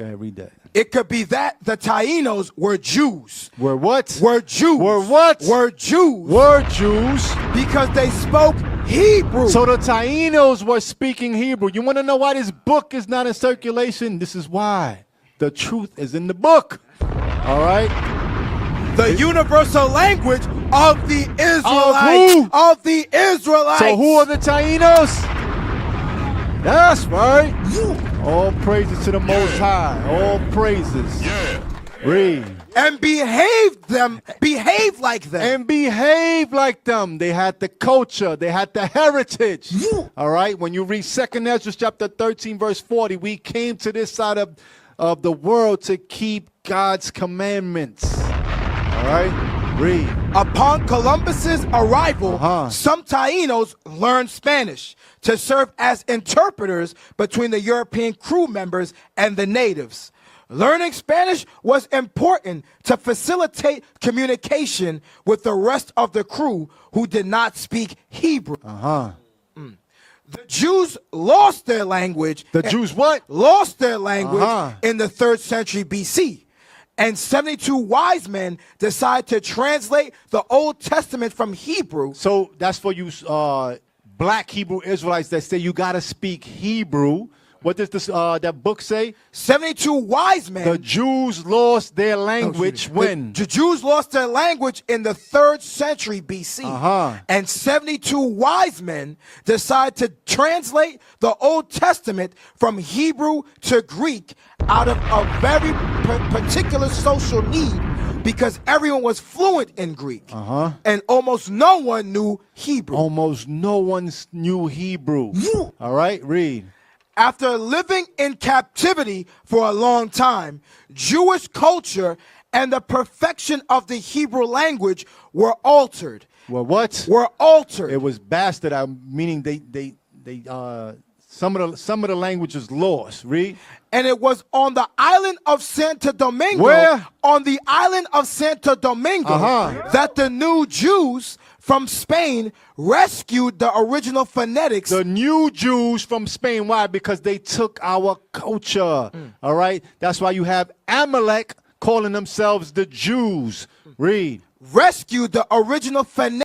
Go ahead, read that. It could be that the Taínos were Jews. Were what? Were Jews. Were what? Were Jews. Were Jews. Because they spoke Hebrew. So the Taínos were speaking Hebrew. You want to know why this book is not in circulation? This is why. The truth is in the book. All right? The universal language of the Israelites. Israelites. Of the Israelites. So who are the Taínos? That's right. All praises to the Most High. All praises. Yeah. Read. And behave like them. And behave like them. They had the culture. They had the heritage. All right? When you read 2nd Ezra chapter 13, verse 40, we came to this side of the world to keep God's commandments. All right? Read. Upon Columbus's arrival, Uh-huh. some Taínos learned Spanish to serve as interpreters between the European crew members and the natives. Learning Spanish was important to facilitate communication with the rest of the crew who did not speak Hebrew. Uh-huh. The Jews lost their language. The Jews what? Lost their language Uh-huh. in the 3rd century BC. And 72 wise men decided to translate the Old Testament from Hebrew. So that's for you black Hebrew Israelites that say you got to speak Hebrew. What does this that book say? 72 wise men. The Jews lost their language when? The Jews lost their language in the 3rd century BC. Uh-huh. And 72 wise men decided to translate the Old Testament from Hebrew to Greek out of a very particular social need, because everyone was fluent in Greek. Uh-huh. And almost no one knew Hebrew. Almost no one knew Hebrew. All right, read. After living in captivity for a long time, Jewish culture and the perfection of the Hebrew language were altered. Well, what? Were altered. It was bastardized, meaning they some of the language is lost. Read. And it was on the island of Santo Domingo. Where? On the island of Santo Domingo that the new Jews from Spain rescued the original phonetics. The new Jews from Spain. Why? Because they took our culture. All right? That's why you have Amalek calling themselves the Jews. Read. Rescued the original phonetics.